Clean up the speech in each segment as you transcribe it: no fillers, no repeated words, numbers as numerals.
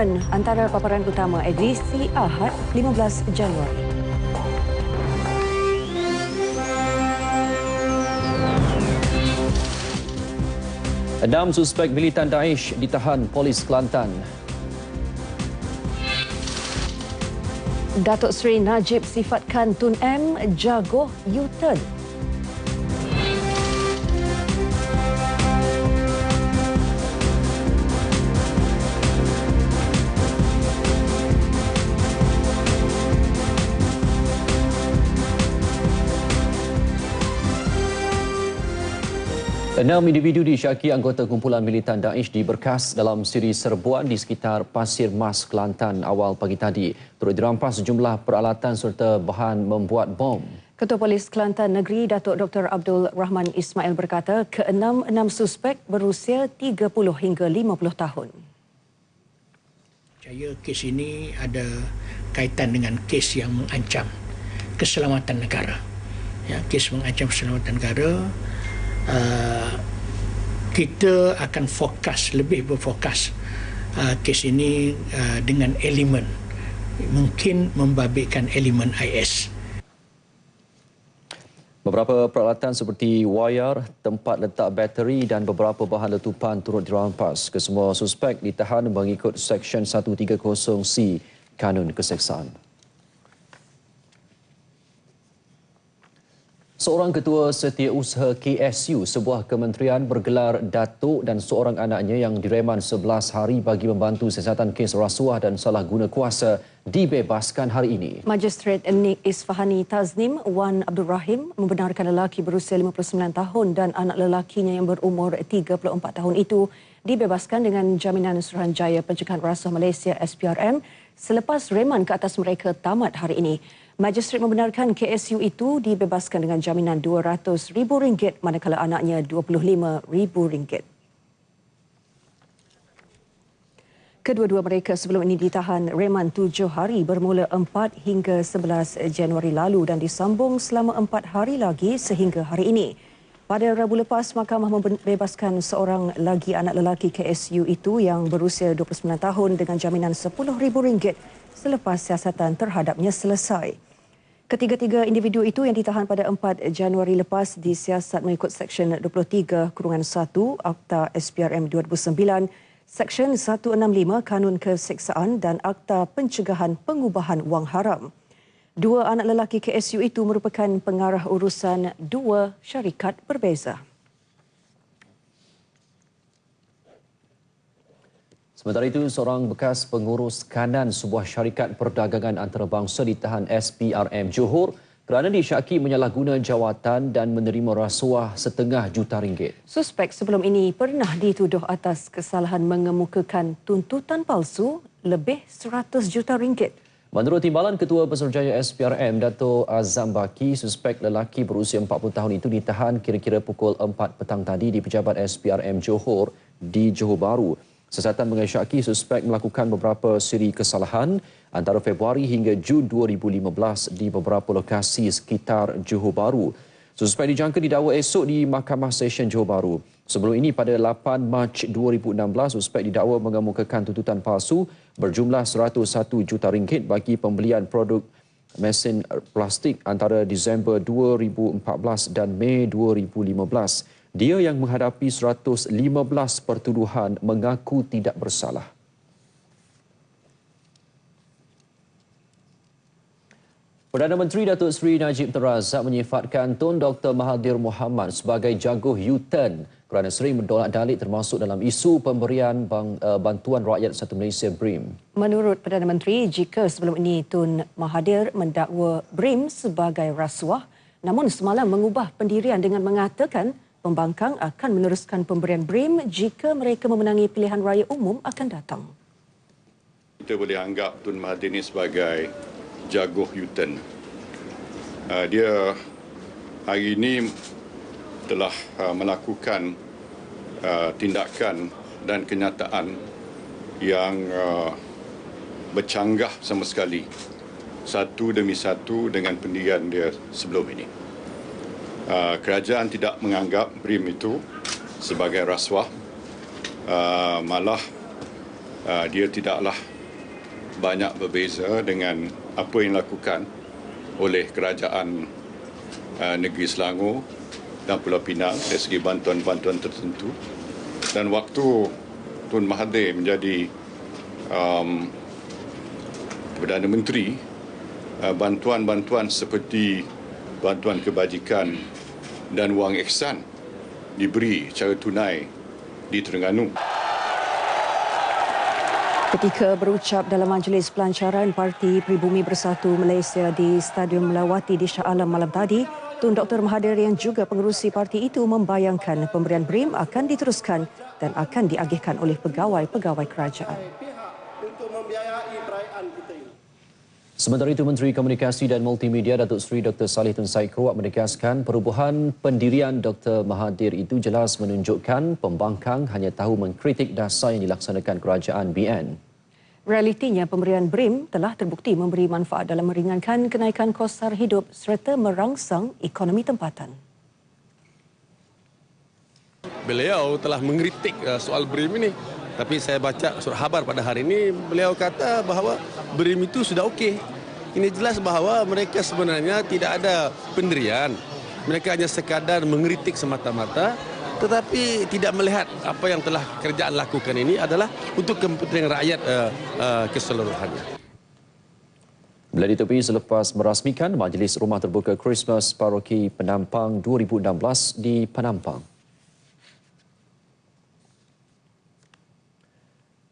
Antara paparan utama edisi Ahad 15 Januari. Enam suspek militan Daesh ditahan polis Kelantan. Datuk Seri Najib sifatkan Tun M jago U-turn. Enam individu disyaki anggota kumpulan militan Daesh diberkas dalam siri serbuan di sekitar Pasir Mas, Kelantan awal pagi tadi. Turut dirampas sejumlah peralatan serta bahan membuat bom. Ketua Polis Kelantan Negeri Datuk Dr. Abdul Rahman Ismail berkata keenam suspek berusia 30 hingga 50 tahun. Saya kes ini ada kaitan dengan kes yang mengancam keselamatan negara. Ya, kes mengancam keselamatan negara. Kita akan lebih berfokus kes ini dengan elemen, mungkin membabitkan elemen IS. Beberapa peralatan seperti wayar, tempat letak bateri dan beberapa bahan letupan turut dirampas. Kesemua suspek ditahan mengikut Seksyen 130C Kanun Keseksaan. Seorang ketua setiausaha KSU, sebuah kementerian bergelar Datuk dan seorang anaknya yang direman 11 hari bagi membantu siasatan kes rasuah dan salah guna kuasa dibebaskan hari ini. Magistrate Nik Isfahani Taznim Wan Abdul Rahim membenarkan lelaki berusia 59 tahun dan anak lelakinya yang berumur 34 tahun itu dibebaskan dengan Jaminan Suruhanjaya Pencegahan Rasuah Malaysia SPRM selepas reman ke atas mereka tamat hari ini. Magistrate membenarkan KSU itu dibebaskan dengan jaminan RM200,000 manakala anaknya RM25,000. Kedua-dua mereka sebelum ini ditahan reman 7 hari bermula 4 hingga 11 Januari lalu dan disambung selama 4 hari lagi sehingga hari ini. Pada Rabu lepas, mahkamah membebaskan seorang lagi anak lelaki KSU itu yang berusia 29 tahun dengan jaminan RM10,000 selepas siasatan terhadapnya selesai. Ketiga-tiga individu itu yang ditahan pada 4 Januari lepas disiasat mengikut Seksyen 23-1 Akta SPRM 2009, Seksyen 165 Kanun Keseksaan dan Akta Pencegahan Pengubahan Wang Haram. Dua anak lelaki KSU itu merupakan pengarah urusan dua syarikat berbeza. Sementara itu, seorang bekas pengurus kanan sebuah syarikat perdagangan antarabangsa ditahan SPRM Johor kerana disyaki menyalahguna jawatan dan menerima rasuah RM500,000. Suspek sebelum ini pernah dituduh atas kesalahan mengemukakan tuntutan palsu lebih RM100 juta. Menurut timbalan Ketua Pesuruhjaya SPRM, Dato' Azam Baki, suspek lelaki berusia 40 tahun itu ditahan kira-kira pukul 4 petang tadi di pejabat SPRM Johor di Johor Bahru. Siasatan mengesyaki suspek melakukan beberapa siri kesalahan antara Februari hingga Jun 2015 di beberapa lokasi sekitar Johor Bahru. Suspek dijangka didakwa esok di Mahkamah Session Johor Bahru. Sebelum ini pada 8 Mac 2016, suspek didakwa mengemukakan tuntutan palsu berjumlah RM101 juta bagi pembelian produk mesin plastik antara Disember 2014 dan Mei 2015. Dia yang menghadapi 115 pertuduhan mengaku tidak bersalah. Perdana Menteri Datuk Seri Najib Tun Razak menyifatkan Tun Dr. Mahathir Mohamad sebagai jago U-turn kerana sering mendolak-dalik termasuk dalam isu pemberian bantuan rakyat satu Malaysia BRIM. Menurut Perdana Menteri, jika sebelum ini Tun Mahathir mendakwa BRIM sebagai rasuah, namun semalam mengubah pendirian dengan mengatakan pembangkang akan meneruskan pemberian BRIM jika mereka memenangi pilihan raya umum akan datang. Kita boleh anggap Tun Mahathir ini sebagai jago U-turn. Dia hari ini telah melakukan tindakan dan kenyataan yang bercanggah sama sekali satu demi satu dengan pendirian dia sebelum ini. Kerajaan tidak menganggap BRIM itu sebagai rasuah, malah dia tidaklah banyak berbeza dengan apa yang dilakukan oleh kerajaan negeri Selangor dan Pulau Pinang dari segi bantuan-bantuan tertentu. Dan waktu Tun Mahathir menjadi Perdana Menteri, bantuan-bantuan seperti bantuan kebajikan dan wang ihsan diberi secara tunai di Terengganu. Ketika berucap dalam majlis pelancaran Parti Pribumi Bersatu Malaysia di Stadium Melawati di Shah Alam malam tadi, Tun Dr. Mahathir yang juga pengerusi parti itu membayangkan pemberian BRIM akan diteruskan dan akan diagihkan oleh pegawai-pegawai kerajaan. Sementara itu, Menteri Komunikasi dan Multimedia Datuk Seri Dr. Salih Tun Said Keruak menegaskan perubahan pendirian Dr. Mahathir itu jelas menunjukkan pembangkang hanya tahu mengkritik dasar yang dilaksanakan kerajaan BN. Realitinya, pemberian BRIM telah terbukti memberi manfaat dalam meringankan kenaikan kos sara hidup serta merangsang ekonomi tempatan. Beliau telah mengkritik soal BRIM ini. Tapi saya baca surat khabar pada hari ini, beliau kata bahawa BRIM itu sudah okey. Ini jelas bahawa mereka sebenarnya tidak ada pendirian. Mereka hanya sekadar mengkritik semata-mata, tetapi tidak melihat apa yang telah kerajaan lakukan ini adalah untuk kepentingan rakyat keseluruhannya. Bila ditepi selepas merasmikan Majlis Rumah Terbuka Christmas Paroki Penampang 2016 di Penampang.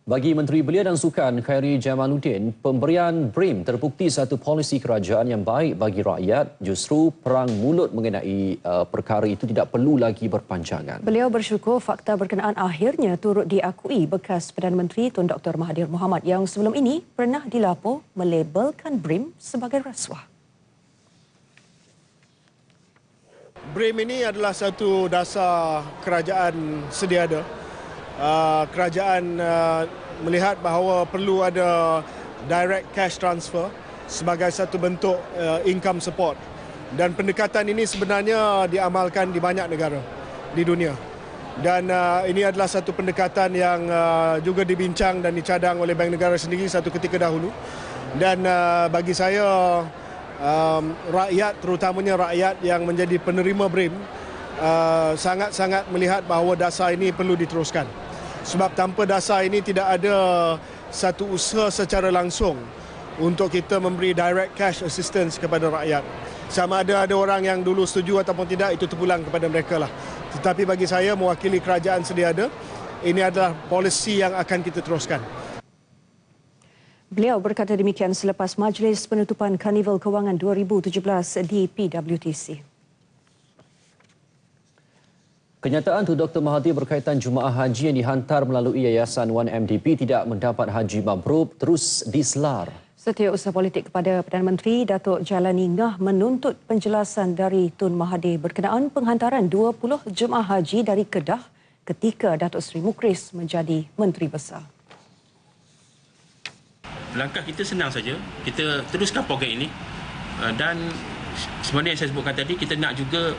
Bagi Menteri Belia dan Sukan Khairi Jamaluddin, pemberian BRIM terbukti satu polisi kerajaan yang baik bagi rakyat. Justru perang mulut mengenai perkara itu tidak perlu lagi berpanjangan. Beliau bersyukur fakta berkenaan akhirnya turut diakui bekas Perdana Menteri Tun Dr. Mahathir Mohamad yang sebelum ini pernah dilapor melabelkan BRIM sebagai rasuah. BRIM ini adalah satu dasar kerajaan sedia ada. Kerajaan melihat bahawa perlu ada direct cash transfer sebagai satu bentuk income support. Dan pendekatan ini sebenarnya diamalkan di banyak negara di dunia. Dan ini adalah satu pendekatan yang juga dibincang dan dicadang oleh bank negara sendiri satu ketika dahulu. Dan bagi saya, rakyat, terutamanya rakyat yang menjadi penerima BRIM, sangat-sangat melihat bahawa dasar ini perlu diteruskan. Sebab tanpa dasar ini tidak ada satu usaha secara langsung untuk kita memberi direct cash assistance kepada rakyat. Sama ada orang yang dulu setuju ataupun tidak, itu terpulang kepada mereka lah. Tetapi bagi saya, mewakili kerajaan sedia ada, ini adalah polisi yang akan kita teruskan. Beliau berkata demikian selepas Majlis Penutupan Karnival Kewangan 2017 di PWTC. Kenyataan Tun Dr. Mahathir berkaitan Jumaah Haji yang dihantar melalui Yayasan 1MDB tidak mendapat haji mabrur terus diselar. Setiausaha politik kepada Perdana Menteri Datuk Jalani Ngah menuntut penjelasan dari Tun Mahathir berkenaan penghantaran 20 jemaah haji dari Kedah ketika Datuk Seri Mukris menjadi Menteri Besar. Langkah kita senang saja, kita teruskan program ini dan sebenarnya yang saya sebutkan tadi, kita nak juga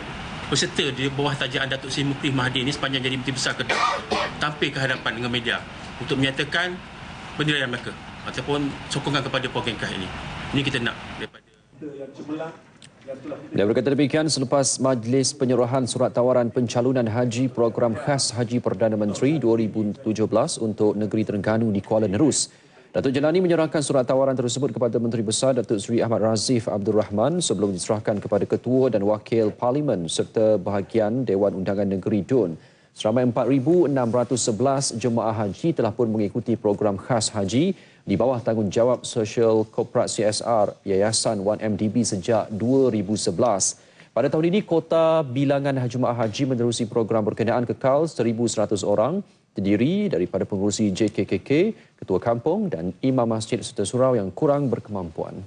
peserta di bawah tajaan Datuk Seri Mukris Mahathir ini sepanjang jadi Menteri Besar Kedah tampil ke hadapan dengan media untuk menyatakan penilaian mereka ataupun sokongan kepada program KAH ini. Ini kita nak daripada Dia berkata demikian selepas Majlis Penyerahan Surat Tawaran Pencalonan Haji Program Khas Haji Perdana Menteri 2017 untuk negeri Terengganu di Kuala Nerus. Datuk Jalani menyerahkan surat tawaran tersebut kepada Menteri Besar Datuk Seri Ahmad Razif Abdul Rahman sebelum diserahkan kepada Ketua dan Wakil Parlimen serta bahagian Dewan Undangan Negeri DUN. Seramai 4,611 jemaah haji telah pun mengikuti program khas haji di bawah tanggungjawab sosial korporat CSR Yayasan 1MDB sejak 2011. Pada tahun ini, kota bilangan jemaah haji menerusi program berkenaan kekal 1,100 orang, terdiri daripada pengurusi JKKK, ketua kampung dan imam masjid serta surau yang kurang berkemampuan.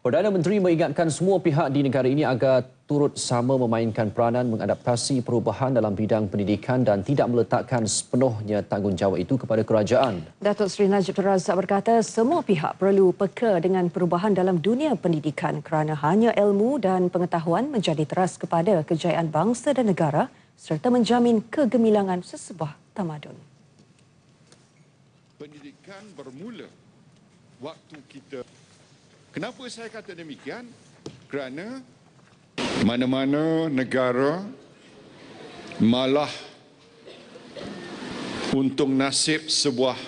Perdana Menteri mengingatkan semua pihak di negara ini agar turut sama memainkan peranan mengadaptasi perubahan dalam bidang pendidikan dan tidak meletakkan sepenuhnya tanggungjawab itu kepada kerajaan. Datuk Seri Najib Tun Razak berkata semua pihak perlu peka dengan perubahan dalam dunia pendidikan kerana hanya ilmu dan pengetahuan menjadi teras kepada kejayaan bangsa dan negara serta menjamin kegemilangan sesebuah tamadun. Pendidikan bermula waktu kita. Kenapa saya kata demikian? Kerana mana-mana negara malah untung nasib sebuah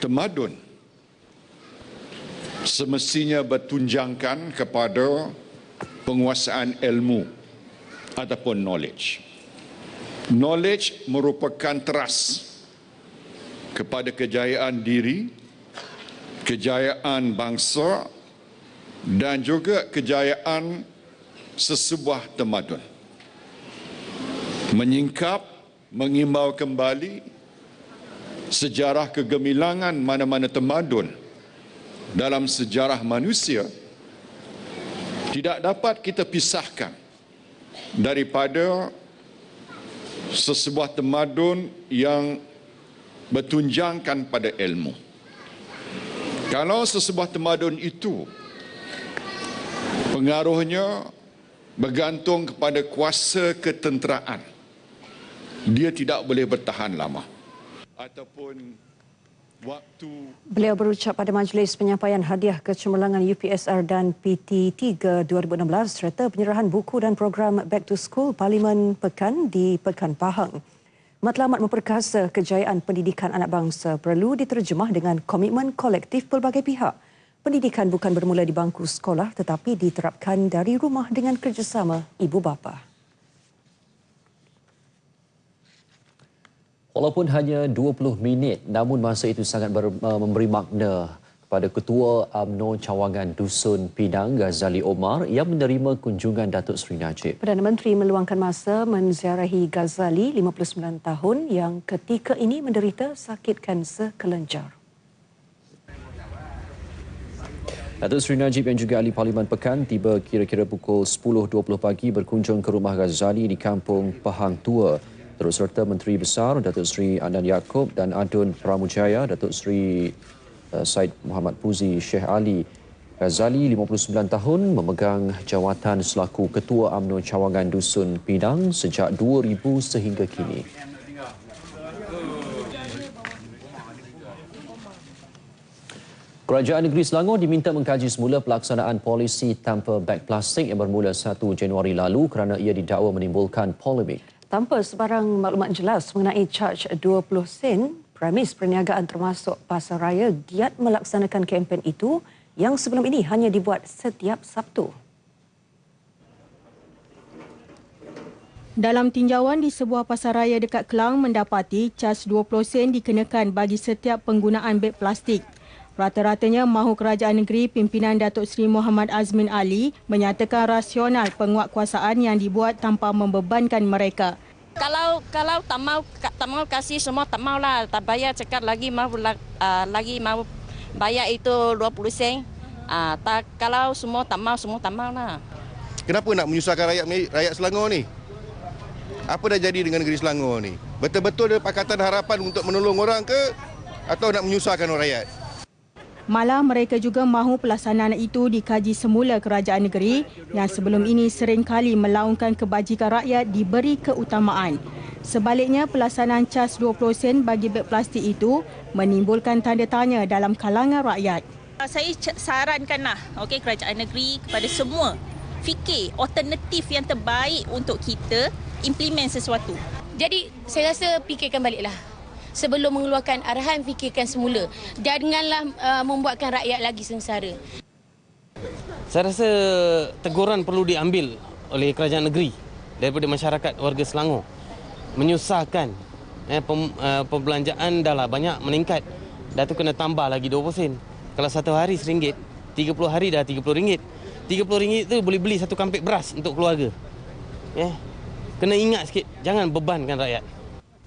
tamadun semestinya bertunjangkan kepada penguasaan ilmu ataupun knowledge. Knowledge merupakan teras kepada kejayaan diri, kejayaan bangsa dan juga kejayaan sesebuah tamadun. Menyingkap, mengimbau kembali sejarah kegemilangan mana-mana tamadun dalam sejarah manusia tidak dapat kita pisahkan daripada sesebuah tamadun yang bertunjangkan pada ilmu. Kalau sesebuah tamadun itu pengaruhnya bergantung kepada kuasa ketenteraan, dia tidak boleh bertahan lama. Ataupun waktu. Beliau berucap pada majlis penyampaian hadiah kecemerlangan UPSR dan PT3 2016 serta penyerahan buku dan program Back to School Parlimen Pekan di Pekan Pahang. Matlamat memperkasa kejayaan pendidikan anak bangsa perlu diterjemah dengan komitmen kolektif pelbagai pihak. Pendidikan bukan bermula di bangku sekolah tetapi diterapkan dari rumah dengan kerjasama ibu bapa. Walaupun hanya 20 minit, namun masa itu sangat memberi makna kepada Ketua UMNO Cawangan Dusun Pinang, Ghazali Omar, yang menerima kunjungan Datuk Seri Najib. Perdana Menteri meluangkan masa menziarahi Ghazali, 59 tahun, yang ketika ini menderita sakit kanser kelenjar. Datuk Seri Najib yang juga ahli Parlimen Pekan tiba kira-kira pukul 10.20 pagi berkunjung ke rumah Ghazali di Kampung Pahang Tua. Turut serta Menteri Besar Datuk Seri Adnan Yaakob dan Adun Pramujaya, Datuk Seri Said Muhammad Puzi Sheikh Ali. Ghazali, 59 tahun, memegang jawatan selaku Ketua UMNO Cawangan Dusun Pinang sejak 2000 sehingga kini. Kerajaan Negeri Selangor diminta mengkaji semula pelaksanaan polisi tanpa beg plastik yang bermula 1 Januari lalu kerana ia didakwa menimbulkan polemik. Tanpa sebarang maklumat jelas mengenai caj 20 sen, premis perniagaan termasuk Pasaraya giat melaksanakan kempen itu yang sebelum ini hanya dibuat setiap Sabtu. Dalam tinjauan di sebuah pasaraya dekat Kelang mendapati caj 20 sen dikenakan bagi setiap penggunaan beg plastik. Rata-ratanya mahu kerajaan negeri pimpinan Datuk Seri Muhammad Azmin Ali menyatakan rasional penguatkuasaan yang dibuat tanpa membebankan mereka. Kalau tak mau kasih semua tak mau lah, tak bayar cakap lagi mau bayar itu 20 sen. Kalau semua tak mau lah. Kenapa nak menyusahkan rakyat Selangor ni? Apa dah jadi dengan negeri Selangor ni? Betul-betul ada Pakatan Harapan untuk menolong orang ke atau nak menyusahkan orang rakyat? Malah mereka juga mahu pelaksanaan itu dikaji semula kerajaan negeri yang sebelum ini seringkali melaungkan kebajikan rakyat diberi keutamaan. Sebaliknya, pelaksanaan caj 20 sen bagi beg plastik itu menimbulkan tanda tanya dalam kalangan rakyat. Saya sarankanlah kerajaan negeri kepada semua fikir alternatif yang terbaik untuk kita implement sesuatu. Jadi saya rasa fikirkan baliklah. Sebelum mengeluarkan arahan, fikirkan semula. Janganlah membuatkan rakyat lagi sengsara. Saya rasa teguran perlu diambil oleh kerajaan negeri daripada masyarakat warga Selangor. Menyusahkan perbelanjaan dah lah banyak meningkat. Dah tu kena tambah lagi 20 sen. Kalau satu hari RM1, 30 hari dah RM30. RM30 tu boleh beli satu kampik beras untuk keluarga. Kena ingat sikit, jangan bebankan rakyat.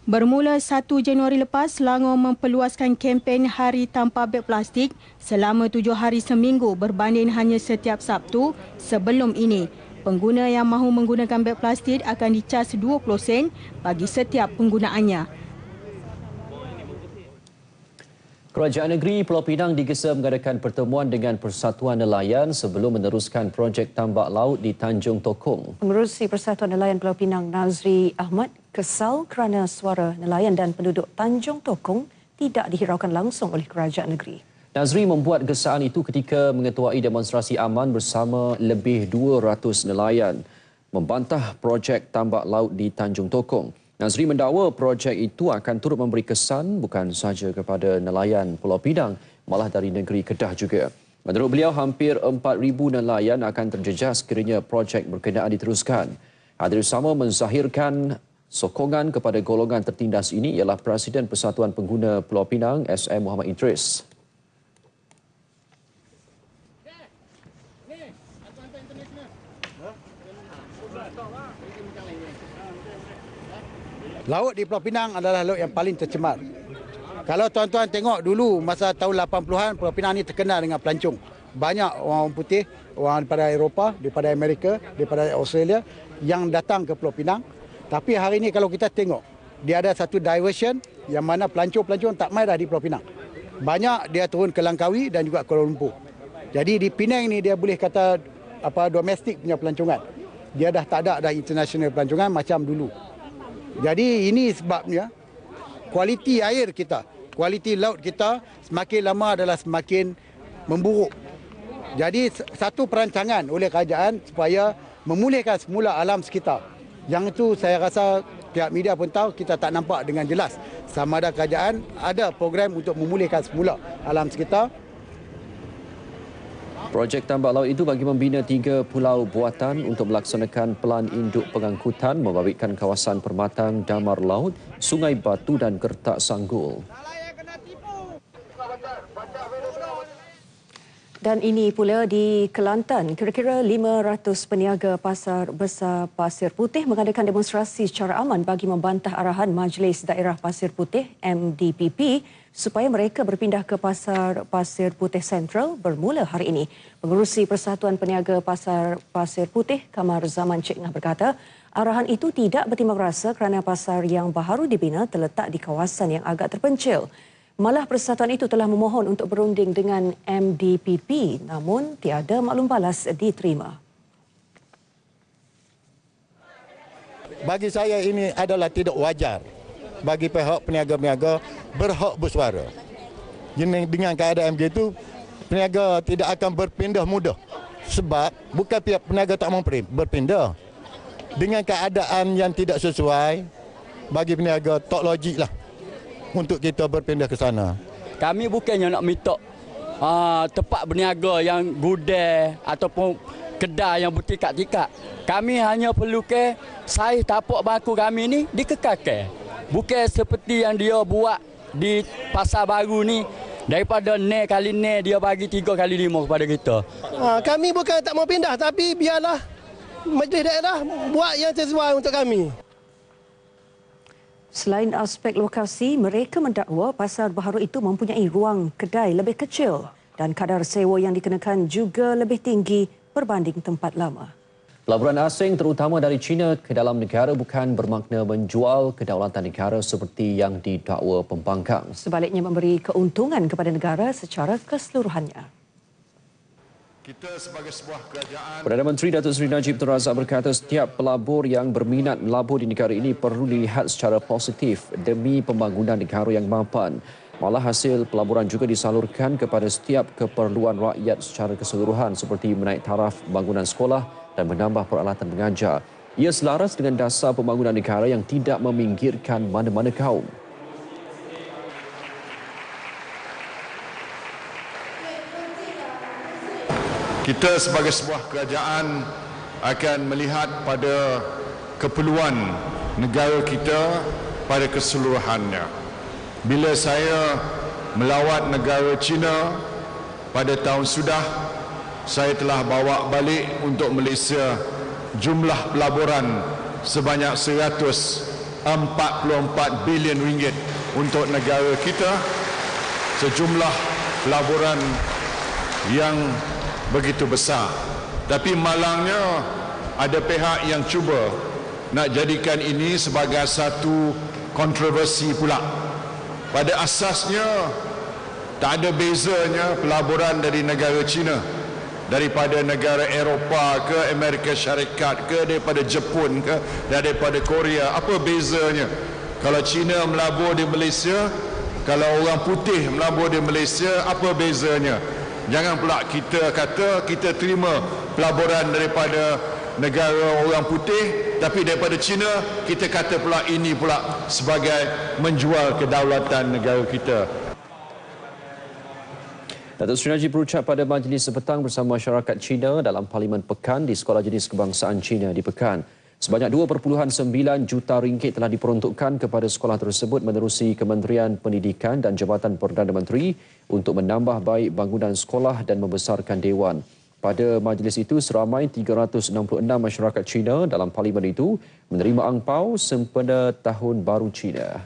Bermula 1 Januari lepas, Selangor memperluaskan kempen Hari Tanpa Beg Plastik selama 7 hari seminggu berbanding hanya setiap Sabtu sebelum ini. Pengguna yang mahu menggunakan beg plastik akan dicas 20 sen bagi setiap penggunaannya. Kerajaan Negeri Pulau Pinang digesa mengadakan pertemuan dengan Persatuan Nelayan sebelum meneruskan projek tambak laut di Tanjung Tokong. Pengerusi Persatuan Nelayan Pulau Pinang Nazri Ahmad kesal kerana suara nelayan dan penduduk Tanjung Tokong tidak dihiraukan langsung oleh kerajaan negeri. Nazri membuat gesaan itu ketika mengetuai demonstrasi aman bersama lebih 200 nelayan membantah projek tambak laut di Tanjung Tokong. Nazri mendakwa projek itu akan turut memberi kesan bukan sahaja kepada nelayan Pulau Pinang, malah dari negeri Kedah juga. Menurut beliau, hampir 4,000 nelayan akan terjejas sekiranya projek berkenaan diteruskan. Hadir sama menzahirkan sokongan kepada golongan tertindas ini ialah Presiden Persatuan Pengguna Pulau Pinang, SM Muhammad Idris. Laut di Pulau Pinang adalah laut yang paling tercemar. Kalau tuan-tuan tengok dulu masa tahun 80-an, Pulau Pinang ni terkenal dengan pelancong. Banyak orang putih, orang daripada Eropah, daripada Amerika, daripada Australia yang datang ke Pulau Pinang. Tapi hari ini kalau kita tengok, dia ada satu diversion yang mana pelancong-pelancong tak mai dah di Pulau Pinang. Banyak dia turun ke Langkawi dan juga Kuala Lumpur. Jadi di Penang ni dia boleh kata domestik punya pelancongan. Dia dah tak ada dah international pelancongan macam dulu. Jadi ini sebabnya kualiti air kita, kualiti laut kita semakin lama adalah semakin memburuk. Jadi satu perancangan oleh kerajaan supaya memulihkan semula alam sekitar. Yang itu saya rasa pihak media pun tahu, kita tak nampak dengan jelas sama ada kerajaan ada program untuk memulihkan semula alam sekitar. Projek tambak laut itu bagi membina 3 pulau buatan untuk melaksanakan pelan induk pengangkutan membabitkan kawasan Permatang, Damar Laut, Sungai Batu dan Gertak Sanggul. Dan ini pula di Kelantan, kira-kira 500 peniaga Pasar Besar Pasir Putih mengadakan demonstrasi secara aman bagi membantah arahan Majlis Daerah Pasir Putih MDPP supaya mereka berpindah ke Pasar Pasir Putih Sentral bermula hari ini. Pengerusi Persatuan Peniaga Pasar Pasir Putih, Kamar Zaman Cik Ngah berkata, arahan itu tidak bertimbang rasa kerana pasar yang baru dibina terletak di kawasan yang agak terpencil. Malah persatuan itu telah memohon untuk berunding dengan MDPP namun tiada maklum balas diterima. Bagi saya ini adalah tidak wajar bagi pihak peniaga-peniaga berhak bersuara. Dengan keadaan begitu, peniaga tidak akan berpindah mudah. Sebab bukan pihak peniaga tak mahu berpindah. Dengan keadaan yang tidak sesuai, bagi peniaga tak logik lah untuk kita berpindah ke sana. Kami bukannya nak minta tempat berniaga yang gudai ataupun kedai yang bertikak-tikak. Kami hanya perlu ke saiz tapak bangku kami ni dikekalkan. Bukan seperti yang dia buat di Pasar Baru ni, daripada ne kali ne dia bagi 3 kali 5 kepada kita. Kami bukan tak mau pindah, tapi biarlah Majlis Daerah buat yang sesuai untuk kami. Selain aspek lokasi, mereka mendakwa pasar baharu itu mempunyai ruang kedai lebih kecil dan kadar sewa yang dikenakan juga lebih tinggi berbanding tempat lama. Pelaburan asing terutama dari China ke dalam negara bukan bermakna menjual kedaulatan negara seperti yang didakwa pembangkang. Sebaliknya memberi keuntungan kepada negara secara keseluruhannya. Kita sebagai sebuah kerajaan... Perdana Menteri Datuk Seri Najib Tun Razak berkata setiap pelabur yang berminat melabur di negara ini perlu dilihat secara positif demi pembangunan negara yang mapan. Malah hasil pelaburan juga disalurkan kepada setiap keperluan rakyat secara keseluruhan seperti menaik taraf bangunan sekolah dan menambah peralatan mengajar. Ia selaras dengan dasar pembangunan negara yang tidak meminggirkan mana-mana kaum. Kita sebagai sebuah kerajaan akan melihat pada keperluan negara kita pada keseluruhannya. Bila saya melawat negara China pada tahun sudah, saya telah bawa balik untuk Malaysia jumlah pelaburan sebanyak 144 bilion ringgit untuk negara kita. Sejumlah pelaburan yang begitu besar. Tapi malangnya ada pihak yang cuba nak jadikan ini sebagai satu kontroversi pula. Pada asasnya Tak ada bezanya pelaburan dari negara China, daripada negara Eropah ke, Amerika Syarikat ke, daripada Jepun ke, daripada Korea. Apa bezanya? Kalau China melabur di Malaysia, kalau orang putih melabur di Malaysia, apa bezanya? Jangan pula kita kata kita terima pelaburan daripada negara orang putih, tapi daripada China kita kata pula ini pula sebagai menjual kedaulatan negara kita. Datuk Seri Najib berucap pada majlis sepetang bersama masyarakat Cina dalam Parlimen Pekan di Sekolah Jenis Kebangsaan Cina di Pekan. Sebanyak 2.9 juta ringgit telah diperuntukkan kepada sekolah tersebut menerusi Kementerian Pendidikan dan Jabatan Perdana Menteri untuk menambah baik bangunan sekolah dan membesarkan dewan. Pada majlis itu, seramai 366 masyarakat Cina dalam Parlimen itu menerima angpau sempena Tahun Baru Cina.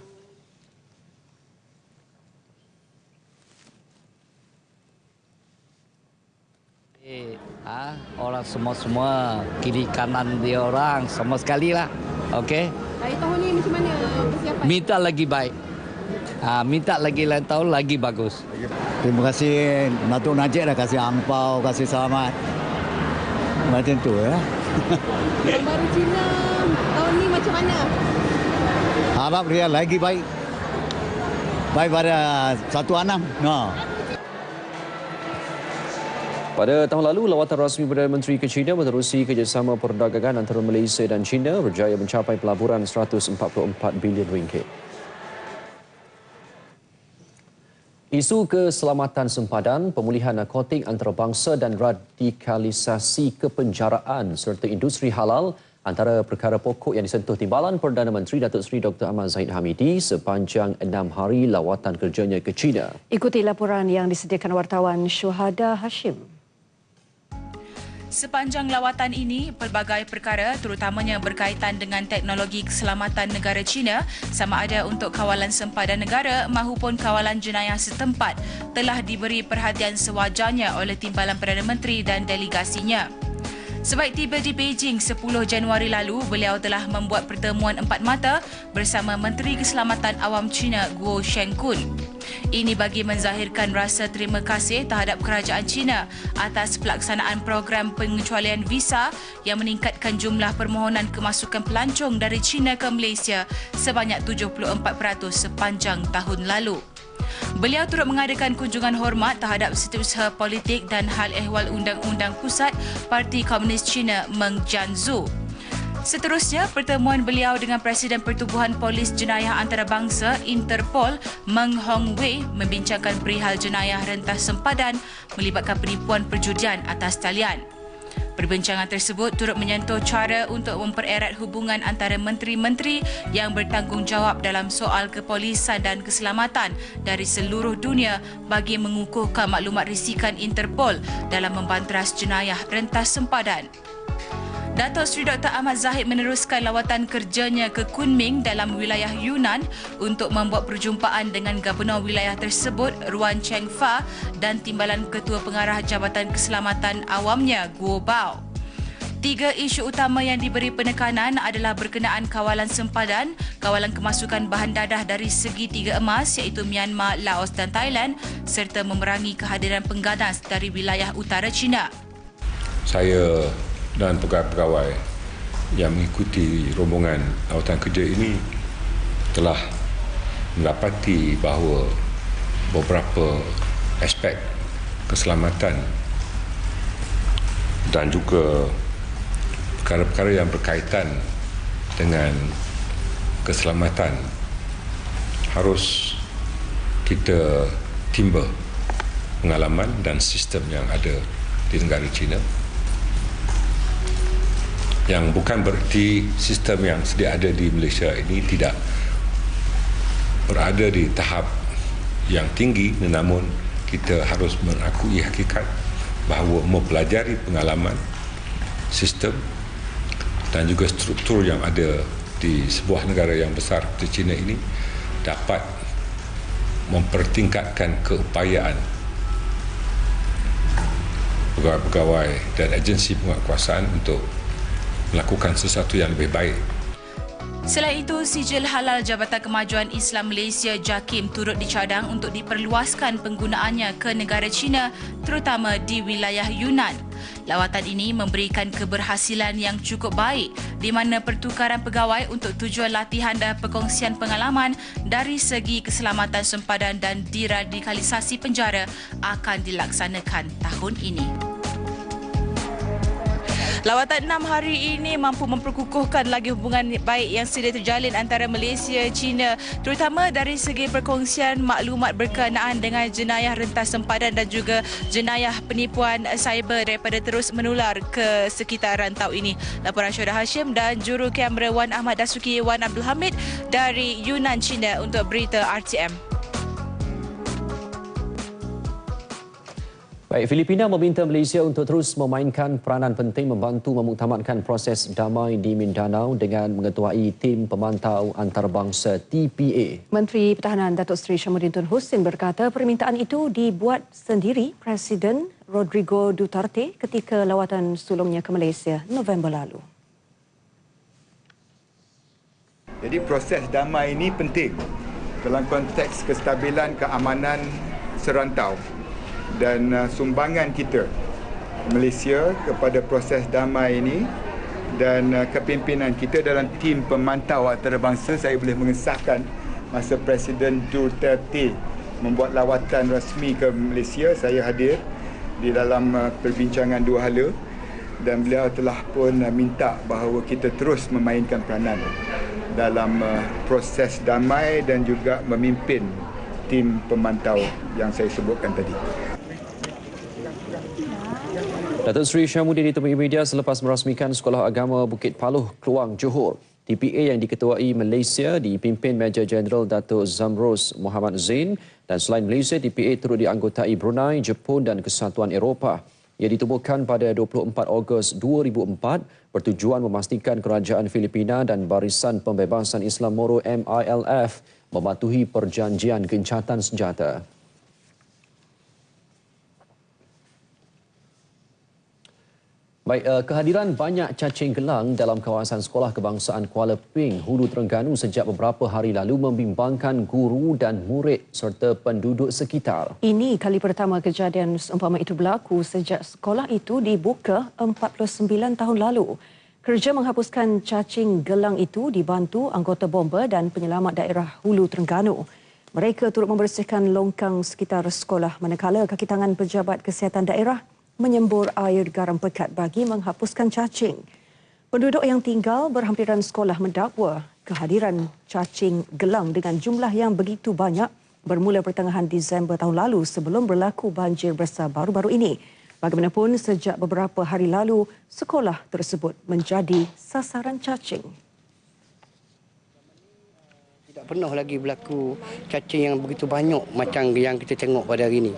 Orang semua kiri kanan dia orang sama sekali lah. Okey. Hari tahun ni macam mana persiapan? Minta lagi baik. Minta lagi lain tahun lagi bagus. Terima kasih Datuk Najib dah kasih angpau, kasih selamat. Macam tu ya. Tahun Baru Cina tahun ni macam mana? Harap dia lagi baik. Baik pada 1/6. Pada tahun lalu, lawatan rasmi Perdana Menteri ke China menerusi kerjasama perdagangan antara Malaysia dan China berjaya mencapai pelaburan 144 bilion ringgit. Isu keselamatan sempadan, pemulihan narkotik antarabangsa dan radikalisasi kepenjaraan serta industri halal antara perkara pokok yang disentuh Timbalan Perdana Menteri Datuk Seri Dr. Ahmad Zahid Hamidi sepanjang 6 hari lawatan kerjanya ke China. Ikuti laporan yang disediakan wartawan Syuhada Hashim. Sepanjang lawatan ini, pelbagai perkara terutamanya berkaitan dengan teknologi keselamatan negara China sama ada untuk kawalan sempadan negara mahupun kawalan jenayah setempat telah diberi perhatian sewajarnya oleh Timbalan Perdana Menteri dan delegasinya. Sebaik tiba di Beijing 10 Januari lalu, beliau telah membuat pertemuan 4 mata bersama Menteri Keselamatan Awam China Guo Shenkun. Ini bagi menzahirkan rasa terima kasih terhadap kerajaan China atas pelaksanaan program pengecualian visa yang meningkatkan jumlah permohonan kemasukan pelancong dari China ke Malaysia sebanyak 74% sepanjang tahun lalu. Beliau turut mengadakan kunjungan hormat terhadap Setiausaha Politik dan Hal Ehwal Undang-Undang Pusat Parti Komunis China Meng Jianzhou. Seterusnya, pertemuan beliau dengan Presiden Pertubuhan Polis Jenayah Antarabangsa Interpol Meng Hongwei membincangkan perihal jenayah rentas sempadan melibatkan penipuan perjudian atas talian. Perbincangan tersebut turut menyentuh cara untuk mempererat hubungan antara menteri-menteri yang bertanggungjawab dalam soal kepolisan dan keselamatan dari seluruh dunia bagi mengukuhkan maklumat risikan Interpol dalam membanteras jenayah rentas sempadan. Datuk Seri Dr. Ahmad Zahid meneruskan lawatan kerjanya ke Kunming dalam wilayah Yunnan untuk membuat perjumpaan dengan Gubernur wilayah tersebut Ruan Cheng Fa dan Timbalan Ketua Pengarah Jabatan Keselamatan Awamnya Guo Bao. 3 isu utama yang diberi penekanan adalah berkenaan kawalan sempadan, kawalan kemasukan bahan dadah dari segi 3 emas iaitu Myanmar, Laos dan Thailand serta memerangi kehadiran pengganas dari wilayah utara China. Saya dan pegawai-pegawai yang mengikuti rombongan lawatan kerja ini telah mendapati bahawa beberapa aspek keselamatan dan juga perkara-perkara yang berkaitan dengan keselamatan harus kita timba pengalaman dan sistem yang ada di negara China, yang bukan bererti sistem yang sedia ada di Malaysia ini tidak berada di tahap yang tinggi, namun kita harus mengakui hakikat bahawa mempelajari pengalaman, sistem dan juga struktur yang ada di sebuah negara yang besar seperti China ini dapat mempertingkatkan keupayaan pegawai-pegawai dan agensi penguatkuasaan untuk melakukan sesuatu yang lebih baik. Selain itu, sijil halal Jabatan Kemajuan Islam Malaysia JAKIM turut dicadang untuk diperluaskan penggunaannya ke negara China, terutama di wilayah Yunnan. Lawatan ini memberikan keberhasilan yang cukup baik di mana pertukaran pegawai untuk tujuan latihan dan perkongsian pengalaman dari segi keselamatan sempadan dan diradikalisasi penjara akan dilaksanakan tahun ini. Lawatan 6 hari ini mampu memperkukuhkan lagi hubungan baik yang sedia terjalin antara Malaysia, China, terutama dari segi perkongsian maklumat berkenaan dengan jenayah rentas sempadan dan juga jenayah penipuan cyber daripada terus menular ke sekitar rantau ini. Laporan Syuhada Hashim dan juru kamera Wan Ahmad Dasuki Wan Abdul Hamid dari Yunnan, China untuk berita RTM. Baik, Filipina meminta Malaysia untuk terus memainkan peranan penting membantu memuktamadkan proses damai di Mindanao dengan mengetuai tim pemantau antarabangsa TPA. Menteri Pertahanan Datuk Seri Syamuddin Tun Hussein berkata permintaan itu dibuat sendiri Presiden Rodrigo Duterte ketika lawatan sulungnya ke Malaysia November lalu. Jadi proses damai ini penting dalam konteks kestabilan keamanan serantau. Dan sumbangan kita Malaysia kepada proses damai ini dan kepimpinan kita dalam tim pemantau antarabangsa, saya boleh mengesahkan masa Presiden Duterte membuat lawatan rasmi ke Malaysia, saya hadir di dalam perbincangan dua hala dan beliau telah pun minta bahawa kita terus memainkan peranan dalam proses damai dan juga memimpin tim pemantau yang saya sebutkan tadi. Datuk Seri Syamuddin ditemui media selepas merasmikan Sekolah Agama Bukit Paluh, Kluang, Johor. TPA yang diketuai Malaysia dipimpin Major Jeneral Datuk Zamrus Muhammad Zain dan selain Malaysia, TPA turut dianggotai Brunei, Jepun dan Kesatuan Eropah. Ia ditubuhkan pada 24 Ogos 2004 bertujuan memastikan Kerajaan Filipina dan Barisan Pembebasan Islam Moro MILF mematuhi perjanjian gencatan senjata. Baik, kehadiran banyak cacing gelang dalam kawasan Sekolah Kebangsaan Kuala Ping, Hulu Terengganu sejak beberapa hari lalu membimbangkan guru dan murid serta penduduk sekitar. Ini kali pertama kejadian seumpama itu berlaku sejak sekolah itu dibuka 49 tahun lalu. Kerja menghapuskan cacing gelang itu dibantu anggota bomba dan penyelamat daerah Hulu Terengganu. Mereka turut membersihkan longkang sekitar sekolah manakala kaki tangan pejabat kesihatan daerah menyembur air garam pekat bagi menghapuskan cacing. Penduduk yang tinggal berhampiran sekolah mendakwa kehadiran cacing gelang dengan jumlah yang begitu banyak bermula pertengahan Disember tahun lalu sebelum berlaku banjir besar baru-baru ini. Bagaimanapun, sejak beberapa hari lalu, sekolah tersebut menjadi sasaran cacing. Tak pernah lagi berlaku cacing yang begitu banyak macam yang kita tengok pada hari ini.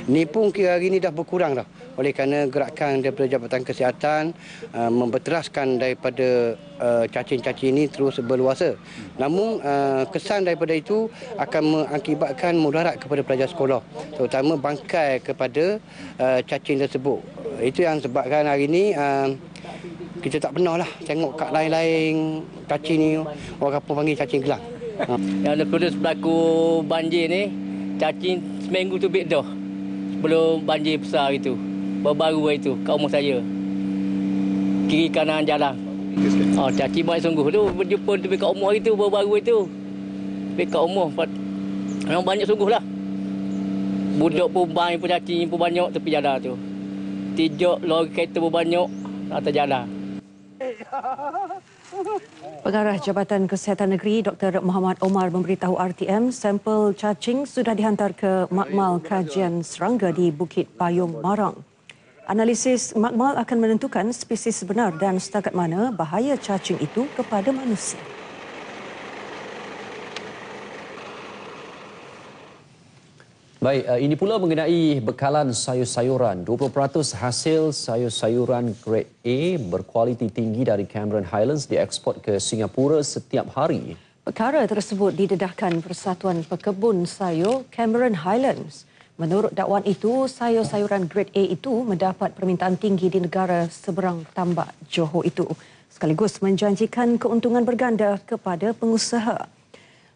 Ini pun kira hari ini dah berkurang dah. Oleh kerana gerakan daripada Jabatan Kesihatan memberteraskan daripada cacing-cacing ini terus berluasa. Namun kesan daripada itu akan mengakibatkan mudarat kepada pelajar sekolah, terutama bangkai kepada cacing tersebut. Itu yang sebabkan hari ini kita tak pernah lah tengok kat lain-lain cacing ni, orang kampung panggil cacing gelang. Yang lepas berlaku banjir ni, cacing seminggu tu bit dah. Sebelum banjir besar itu, baru itu kat rumah saya. Kiri kanan jalan. Cacing banyak sungguh tu, berjumpa tu kat rumah itu, baru itu. Kat rumah, memang banyak sungguh lah. Budak pun banyak, pun cacing pun banyak tepi jalan tu. Tijak lori kereta pun banyak atas jalan. Pengarah Jabatan Kesihatan Negeri Dr. Muhammad Omar memberitahu RTM sampel cacing sudah dihantar ke Makmal Kajian Serangga di Bukit Payung, Marang. Analisis makmal akan menentukan spesies sebenar dan setakat mana bahaya cacing itu kepada manusia. Baik, ini pula mengenai bekalan sayur-sayuran. 20% hasil sayur-sayuran grade A berkualiti tinggi dari Cameron Highlands dieksport ke Singapura setiap hari. Perkara tersebut didedahkan Persatuan Pekebun Sayur Cameron Highlands. Menurut dakwaan itu, sayur-sayuran grade A itu mendapat permintaan tinggi di negara seberang tambak Johor itu. sekaligus menjanjikan keuntungan berganda kepada pengusaha.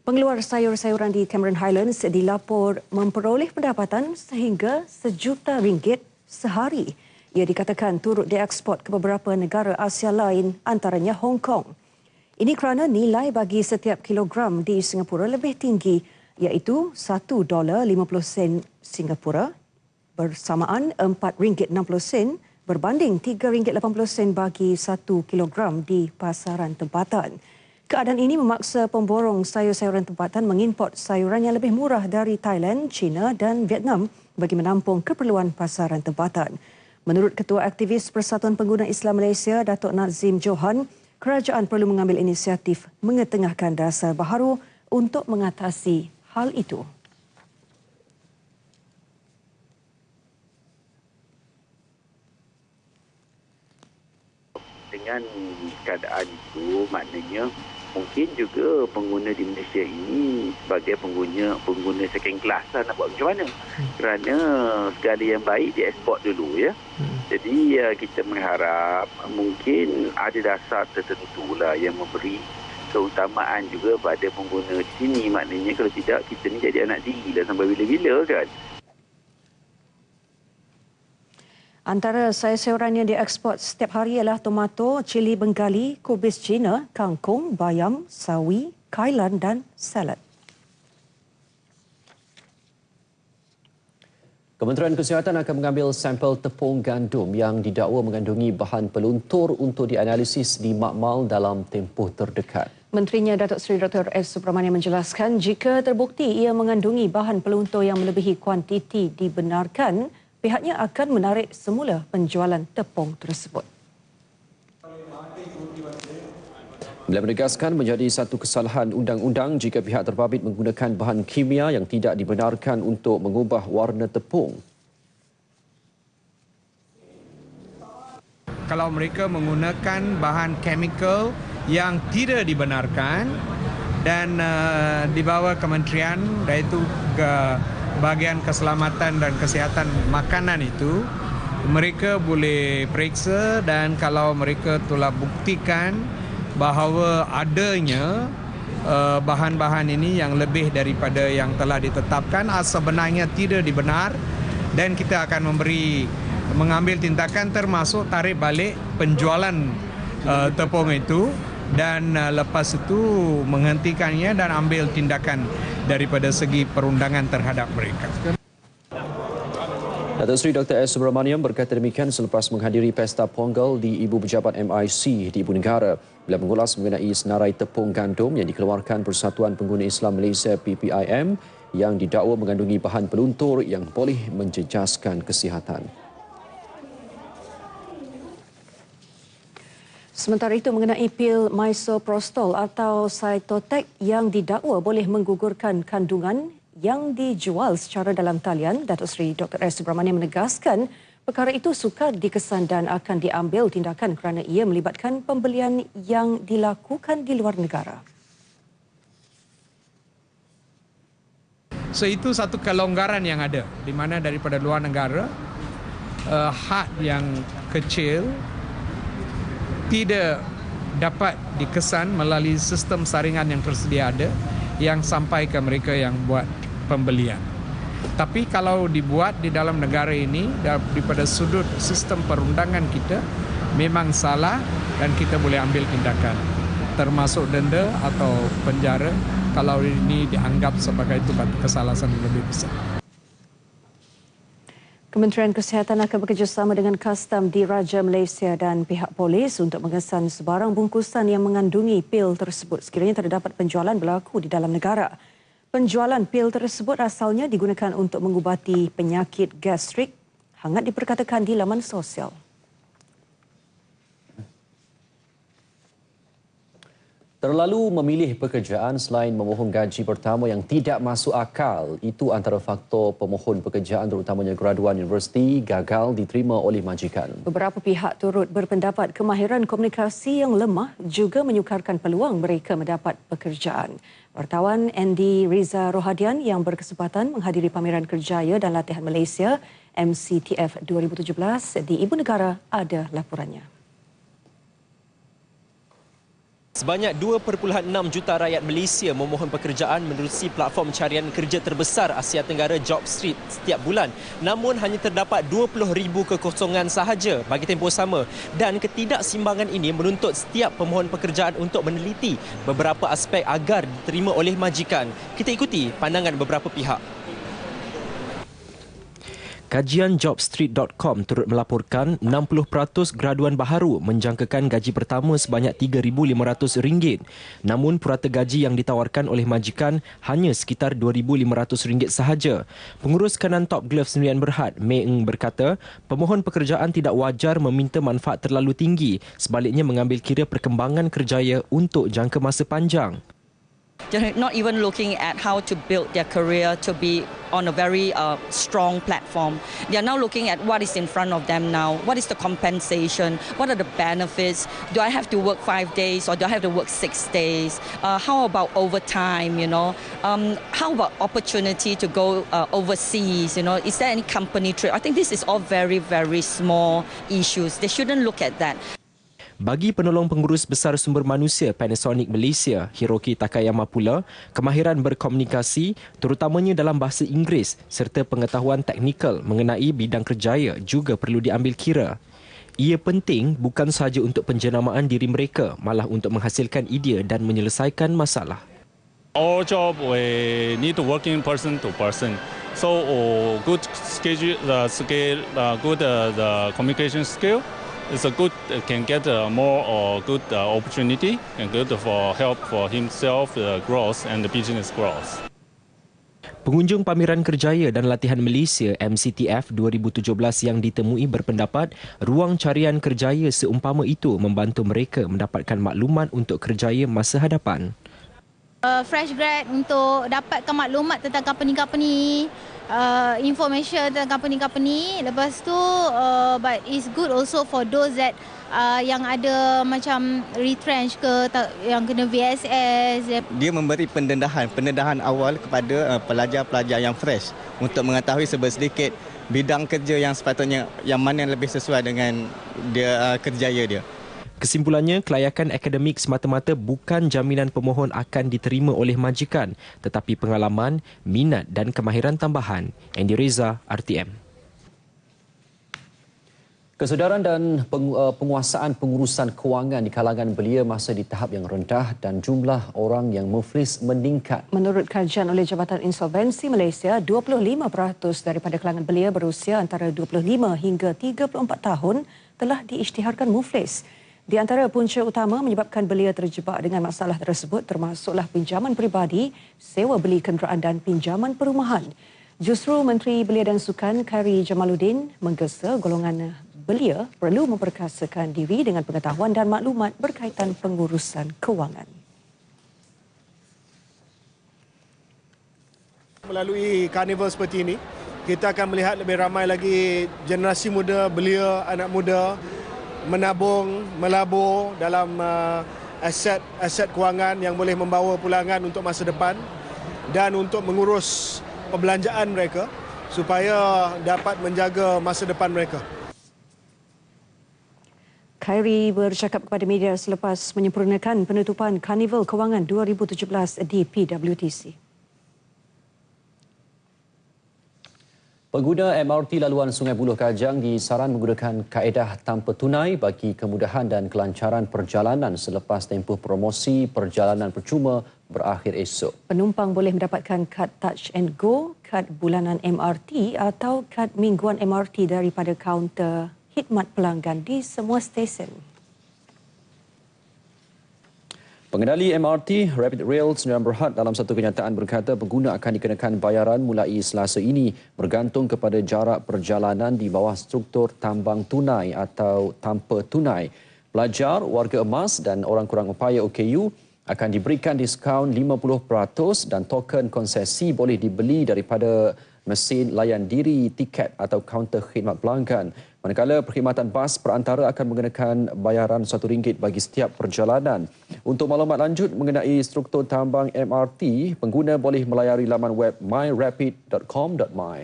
Pengeluar sayur-sayuran di Cameron Highlands dilapor memperoleh pendapatan sehingga RM1 juta sehari. Ia dikatakan turut dieksport ke beberapa negara Asia lain, antaranya Hong Kong. Ini kerana nilai bagi setiap kilogram di Singapura lebih tinggi, iaitu $1.50 Singapura bersamaan RM4.60 berbanding RM3.80 bagi 1 kilogram di pasaran tempatan. Keadaan ini memaksa pemborong sayur-sayuran tempatan mengimport sayuran yang lebih murah dari Thailand, China dan Vietnam bagi menampung keperluan pasaran tempatan. Menurut Ketua Aktivis Persatuan Pengguna Islam Malaysia, Datuk Nazim Johan, kerajaan perlu mengambil inisiatif mengetengahkan dasar baharu untuk mengatasi hal itu. Dengan keadaan itu, maknanya mungkin juga pengguna di Malaysia ini sebagai pengguna second class lah, nak buat macam mana. Kerana segala yang baik dieksport dulu ya. Jadi kita mengharap mungkin ada dasar tertentu lah yang memberi keutamaan juga pada pengguna di sini. Maknanya kalau tidak, kita ni jadi anak diri lah sampai bila-bila kan. Antara sayur-sayuran yang dieksport setiap hari ialah tomato, cili bengali, kubis Cina, kangkung, bayam, sawi, kailan dan salad. Kementerian Kesihatan akan mengambil sampel tepung gandum yang didakwa mengandungi bahan peluntur untuk dianalisis di makmal dalam tempoh terdekat. Menterinya Datuk Seri Dr. S. Subramaniam menjelaskan jika terbukti ia mengandungi bahan peluntur yang melebihi kuantiti dibenarkan, pihaknya akan menarik semula penjualan tepung tersebut. Beliau menegaskan menjadi satu kesalahan undang-undang jika pihak terbabit menggunakan bahan kimia yang tidak dibenarkan untuk mengubah warna tepung. Kalau mereka menggunakan bahan chemical yang tidak dibenarkan dan dibawa kementerian, iaitu ke bahagian keselamatan dan kesihatan makanan itu, mereka boleh periksa dan kalau mereka telah buktikan bahawa adanya bahan-bahan ini yang lebih daripada yang telah ditetapkan sebenarnya tidak dibenar, dan kita akan mengambil tindakan termasuk tarik balik penjualan tepung itu dan lepas itu menghentikannya dan ambil tindakan daripada segi perundangan terhadap mereka. Datuk Seri Dr. S. Subramaniam berkata demikian selepas menghadiri Pesta Pongal di Ibu Pejabat MIC di Ibu Negara. Beliau mengulas mengenai senarai tepung gandum yang dikeluarkan Persatuan Pengguna Islam Malaysia PPIM yang didakwa mengandungi bahan peluntur yang boleh menjejaskan kesihatan. Sementara itu mengenai pil misoprostol atau Cytotec yang didakwa boleh menggugurkan kandungan yang dijual secara dalam talian, Datuk Seri Dr. S. Subramaniam menegaskan perkara itu sukar dikesan dan akan diambil tindakan kerana ia melibatkan pembelian yang dilakukan di luar negara. So itu satu kelonggaran yang ada di mana daripada luar negara had yang kecil tidak dapat dikesan melalui sistem saringan yang tersedia ada yang sampai ke mereka yang buat pembelian. Tapi kalau dibuat di dalam negara ini daripada sudut sistem perundangan kita memang salah dan kita boleh ambil tindakan termasuk denda atau penjara kalau ini dianggap sebagai kesalahan yang lebih besar. Kementerian Kesihatan akan bekerjasama dengan Kastam Diraja Malaysia dan pihak polis untuk mengesan sebarang bungkusan yang mengandungi pil tersebut sekiranya terdapat penjualan berlaku di dalam negara. Penjualan pil tersebut asalnya digunakan untuk mengubati penyakit gastrik, hangat diperkatakan di laman sosial. Terlalu memilih pekerjaan selain memohon gaji pertama yang tidak masuk akal. Itu antara faktor pemohon pekerjaan terutamanya graduan universiti gagal diterima oleh majikan. Beberapa pihak turut berpendapat kemahiran komunikasi yang lemah juga menyukarkan peluang mereka mendapat pekerjaan. Wartawan Andy Riza Rohadian yang berkesempatan menghadiri pameran kerjaya dan latihan Malaysia MCTF 2017 di Ibu Negara ada laporannya. Sebanyak 2.6 juta rakyat Malaysia memohon pekerjaan menerusi platform carian kerja terbesar Asia Tenggara JobStreet setiap bulan. Namun hanya terdapat 20,000 kekosongan sahaja bagi tempoh sama, dan ketidaksimbangan ini menuntut setiap pemohon pekerjaan untuk meneliti beberapa aspek agar diterima oleh majikan. Kita ikuti pandangan beberapa pihak. Kajian jobstreet.com turut melaporkan 60% graduan baharu menjangkakan gaji pertama sebanyak RM3,500. Namun purata gaji yang ditawarkan oleh majikan hanya sekitar RM2,500 sahaja. Pengurus kanan Top Glove Sdn Bhd, Mei Ng berkata, pemohon pekerjaan tidak wajar meminta manfaat terlalu tinggi, sebaliknya mengambil kira perkembangan kerjaya untuk jangka masa panjang. They're not even looking at how to build their career to be on a very strong platform. They are now looking at what is in front of them now. What is the compensation? What are the benefits? Do I have to work 5 days or do I have to work 6 days? How about overtime, how about opportunity to go overseas, Is there any company trip? I think this is all very, very small issues. They shouldn't look at that. Bagi penolong pengurus besar sumber manusia Panasonic Malaysia, Hiroki Takayama pula, kemahiran berkomunikasi terutamanya dalam bahasa Inggeris serta pengetahuan teknikal mengenai bidang kerjaya juga perlu diambil kira. Ia penting bukan sahaja untuk penjenamaan diri mereka, malah untuk menghasilkan idea dan menyelesaikan masalah. Our job, we need to working person to person. So good schedule, the communication skill. It's a good can get more good opportunity and good for help for himself growth and the business growth. Pengunjung Pameran Kerjaya dan Latihan Malaysia MCTF 2017 yang ditemui berpendapat ruang carian kerjaya seumpama itu membantu mereka mendapatkan maklumat untuk kerjaya masa hadapan. Fresh grad untuk dapatkan maklumat tentang company-company, information tentang company-company. Lepas tu, but it's good also for those that yang ada macam retrench ke, yang kena VSS. Dia memberi pendedahan awal kepada pelajar-pelajar yang fresh untuk mengetahui sedikit bidang kerja yang sepatutnya yang mana yang lebih sesuai dengan dia kerjaya dia. Kesimpulannya, kelayakan akademik semata-mata bukan jaminan pemohon akan diterima oleh majikan, tetapi pengalaman, minat dan kemahiran tambahan. Andy Reza, RTM. Kesedaran dan penguasaan pengurusan kewangan di kalangan belia masih di tahap yang rendah dan jumlah orang yang muflis meningkat. Menurut kajian oleh Jabatan Insolvensi Malaysia, 25% daripada kalangan belia berusia antara 25 hingga 34 tahun telah diisytiharkan muflis. Di antara punca utama menyebabkan belia terjebak dengan masalah tersebut termasuklah pinjaman peribadi, sewa beli kenderaan dan pinjaman perumahan. Justru Menteri Belia dan Sukan Khairy Jamaluddin menggesa golongan belia perlu memperkasakan diri dengan pengetahuan dan maklumat berkaitan pengurusan kewangan. Melalui karnival seperti ini, kita akan melihat lebih ramai lagi generasi muda, belia, anak muda menabung, melabur dalam aset kewangan yang boleh membawa pulangan untuk masa depan dan untuk mengurus perbelanjaan mereka supaya dapat menjaga masa depan mereka. Khairy bercakap kepada media selepas menyempurnakan penutupan Karnival Kewangan 2017 di PWTC. Pengguna MRT laluan Sungai Buloh Kajang disaran menggunakan kaedah tanpa tunai bagi kemudahan dan kelancaran perjalanan selepas tempoh promosi perjalanan percuma berakhir esok. Penumpang boleh mendapatkan kad Touch and Go, kad bulanan MRT atau kad mingguan MRT daripada kaunter khidmat pelanggan di semua stesen. Pengendali MRT Rapid Rail Sdn Bhd dalam satu kenyataan berkata pengguna akan dikenakan bayaran mulai Selasa ini bergantung kepada jarak perjalanan di bawah struktur tambang tunai atau tanpa tunai. Pelajar, warga emas dan orang kurang upaya OKU akan diberikan diskaun 50% dan token konsesi boleh dibeli daripada mesin layan diri tiket atau kaunter khidmat pelanggan. Manakala perkhidmatan bas perantara akan mengenakan bayaran RM1 bagi setiap perjalanan. Untuk maklumat lanjut mengenai struktur tambang MRT, pengguna boleh melayari laman web myrapid.com.my.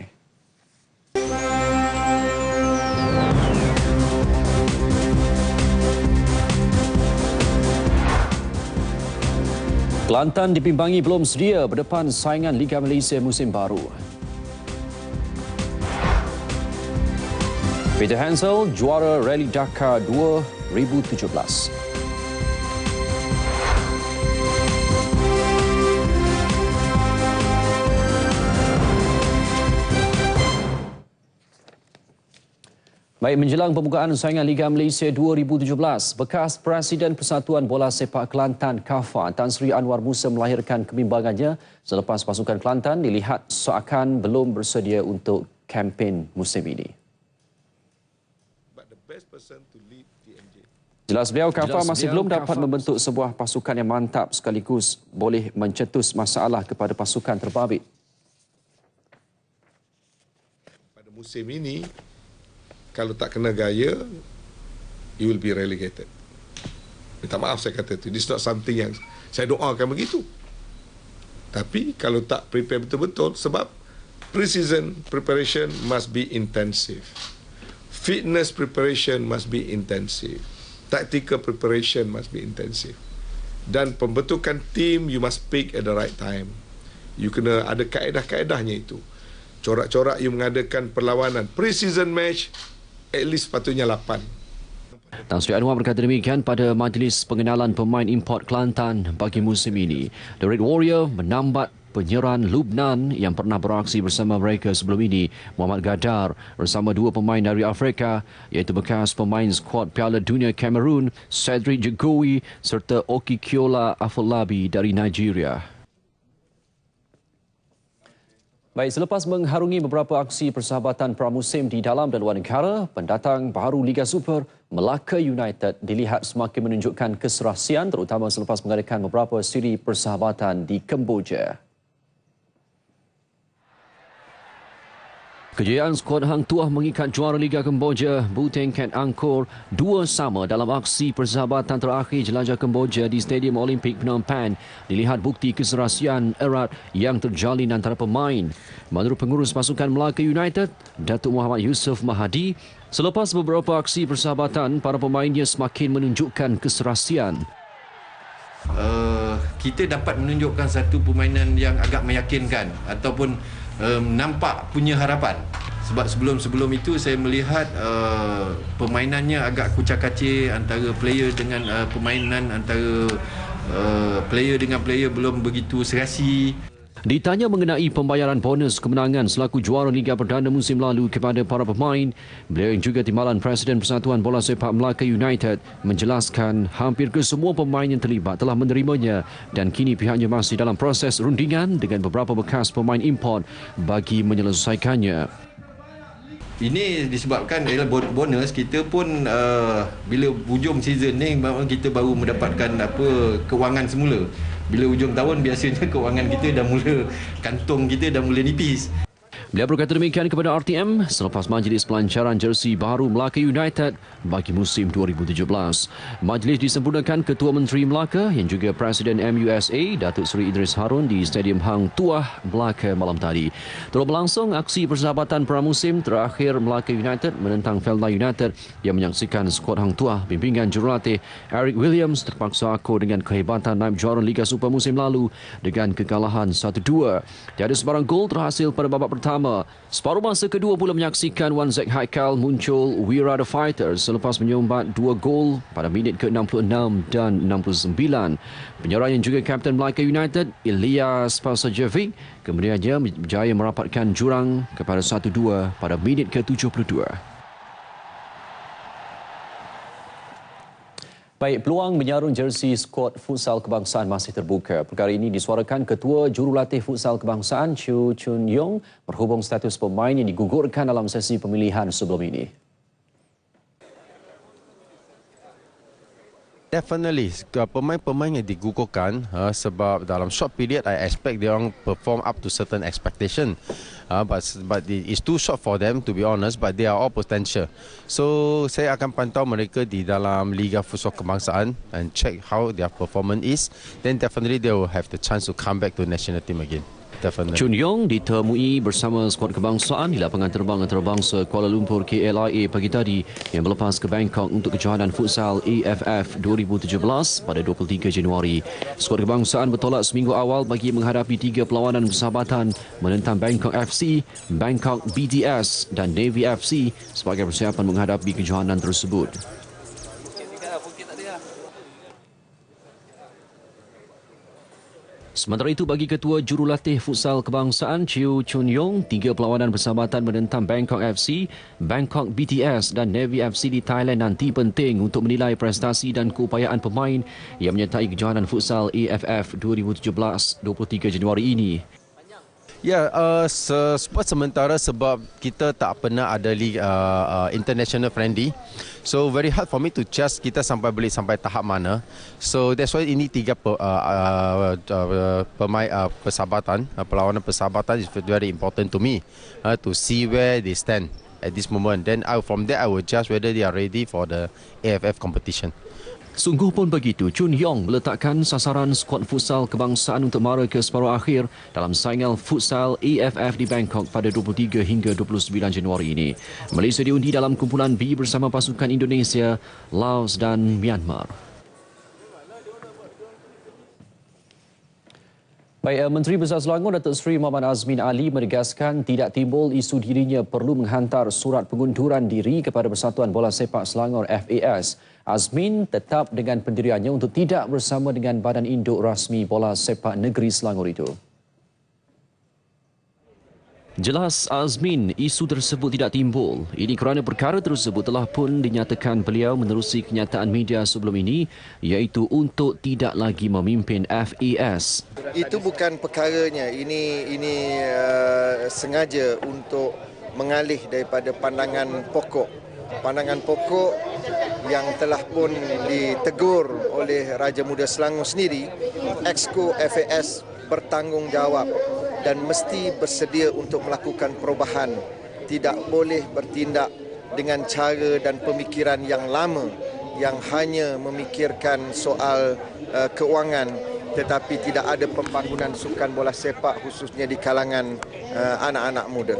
Kelantan dibimbangi belum sedia berdepan saingan Liga Malaysia musim baru. Peter Hansel juara Rally Dakar 2017. Baik, menjelang pembukaan saingan Liga Malaysia 2017, bekas Presiden Persatuan Bola Sepak Kelantan KAFA Tan Sri Anwar Musa melahirkan kebimbangannya selepas pasukan Kelantan dilihat seakan belum bersedia untuk kempen musim ini. Jelas beliau, KAFA masih belum dapat membentuk sebuah pasukan yang mantap sekaligus boleh mencetus masalah kepada pasukan terbabit. Pada musim ini, kalau tak kena gaya, you will be relegated. Minta maaf saya kata itu. This is not something yang saya doakan begitu. Tapi kalau tak prepare betul-betul, sebab pre-season preparation must be intensive. Fitness preparation must be intensive. Tactical preparation must be intensive. Dan pembentukan tim, you must pick at the right time. You kena ada kaedah-kaedahnya itu. Corak-corak you mengadakan perlawanan. Pre-season match, at least patutnya 8. Tan Sri Anwar berkata demikian pada majlis pengenalan pemain import Kelantan bagi musim ini. The Red Warrior menambat penyerang Lubnan yang pernah beraksi bersama mereka sebelum ini, Muhammad Gadar, bersama dua pemain dari Afrika iaitu bekas pemain skuad Piala Dunia Cameroon, Cedric Jegowi serta Okikiola Afolabi dari Nigeria. Baik, selepas mengharungi beberapa aksi persahabatan pramusim di dalam dan luar negara, pendatang baru Liga Super Melaka United dilihat semakin menunjukkan keserasian terutama selepas mengadakan beberapa siri persahabatan di Kemboja. Kejayaan skuad Hang Tuah mengikat juara Liga Kemboja Buteng Ket Angkor 2-2 dalam aksi persahabatan terakhir jelajah Kemboja di Stadium Olimpik Phnom Penh. Dilihat bukti keserasian erat yang terjalin antara pemain. Menurut pengurus pasukan Melaka United, Datuk Muhammad Yusof Mahadi, selepas beberapa aksi persahabatan, para pemainnya semakin menunjukkan keserasian. Kita dapat menunjukkan satu permainan yang agak meyakinkan ataupun nampak punya harapan. Sebab sebelum itu saya melihat permainannya agak kucak-kacir antara player dengan permainan antara player dengan player belum begitu serasi. Ditanya mengenai pembayaran bonus kemenangan selaku juara Liga Perdana musim lalu kepada para pemain, beliau yang juga timbalan Presiden Persatuan Bola Sepak Melaka United menjelaskan hampir kesemua pemain yang terlibat telah menerimanya dan kini pihaknya masih dalam proses rundingan dengan beberapa bekas pemain import bagi menyelesaikannya. Ini disebabkan bonus kita pun bila hujung season ni kita baru mendapatkan kewangan semula. Bila hujung tahun biasanya kewangan kita dah mula, kantong kita dah mula nipis. Beliau berkata demikian kepada RTM selepas majlis pelancaran jersey baru Melaka United bagi musim 2017. Majlis disempurnakan Ketua Menteri Melaka yang juga Presiden MUSA Datuk Seri Idris Harun di Stadium Hang Tuah, Melaka malam tadi. Terus berlangsung aksi persahabatan pramusim terakhir Melaka United menentang Felda United yang menyaksikan skuad Hang Tuah bimbingan jurulatih Eric Williams terpaksa akur dengan kehebatan naib juara Liga Super musim lalu dengan kekalahan 1-2. Tiada sebarang gol terhasil pada babak pertama. Separuh masa kedua pula menyaksikan Wan Zek Haikal muncul Wira The Fighters selepas menyumbat 2 gol pada minit ke-66 dan 69. Penyerang yang juga Kapten Melaka United, Ilyas Pasajevic, kemudiannya berjaya merapatkan jurang kepada 1-2 pada minit ke-72. Baik, peluang menyarung jersey skuad futsal kebangsaan masih terbuka. Perkara ini disuarakan Ketua Jurulatih Futsal Kebangsaan Chu Chun Yong berhubung status pemain yang digugurkan dalam sesi pemilihan sebelum ini. Definitely, pemain-pemain yang digugurkan sebab dalam short period I expect they orang perform up to certain expectation. But it's too short for them to be honest, but they are all potential. So saya akan pantau mereka di dalam Liga Futsal Kebangsaan and check how their performance is. Then definitely they will have the chance to come back to national team again. Definitely. Chun Yong ditemui bersama skuad kebangsaan di lapangan terbang antarabangsa Kuala Lumpur KLIA pagi tadi yang berlepas ke Bangkok untuk kejohanan futsal AFF 2017 pada 23 Januari. Skuad kebangsaan bertolak seminggu awal bagi menghadapi 3 perlawanan persahabatan menentang Bangkok FC, Bangkok BTS dan Navy FC sebagai persiapan menghadapi kejohanan tersebut. Sementara itu, bagi Ketua Jurulatih Futsal Kebangsaan Chew Chun Yong, 3 perlawanan persahabatan menentang Bangkok FC, Bangkok BTS dan Navy FC di Thailand nanti penting untuk menilai prestasi dan keupayaan pemain yang menyertai kejohanan futsal AFF 2017 23 Januari ini. Ya, sementara sebab kita tak pernah ada international friendly. So very hard for me to judge kita boleh sampai tahap mana. So that's why ini 3 persahabatan, perlawanan persahabatan is very important to me to see where they stand at this moment. Then from there I will judge whether they are ready for the AFF competition. Sungguh pun begitu, Chun Yong meletakkan sasaran skuad futsal kebangsaan untuk mara ke separuh akhir dalam saingan futsal AFF di Bangkok pada 23 hingga 29 Januari ini. Malaysia diundi dalam kumpulan B bersama pasukan Indonesia, Laos dan Myanmar. Baik, Menteri Besar Selangor Datuk Seri Muhammad Azmin Ali menegaskan tidak timbul isu dirinya perlu menghantar surat pengunduran diri kepada Persatuan Bola Sepak Selangor FAS. Azmin tetap dengan pendiriannya untuk tidak bersama dengan Badan Induk Rasmi Bola Sepak Negeri Selangor itu. Jelas Azmin, isu tersebut tidak timbul. Ini kerana perkara tersebut telah pun dinyatakan beliau menerusi kenyataan media sebelum ini, iaitu untuk tidak lagi memimpin FAS. Itu bukan perkaranya. Ini sengaja untuk mengalih daripada pandangan pokok. Pandangan pokok yang telah pun ditegur oleh Raja Muda Selangor sendiri, Exco FAS bertanggungjawab dan mesti bersedia untuk melakukan perubahan. Tidak boleh bertindak dengan cara dan pemikiran yang lama yang hanya memikirkan soal keuangan tetapi tidak ada pembangunan sukan bola sepak khususnya di kalangan anak-anak muda.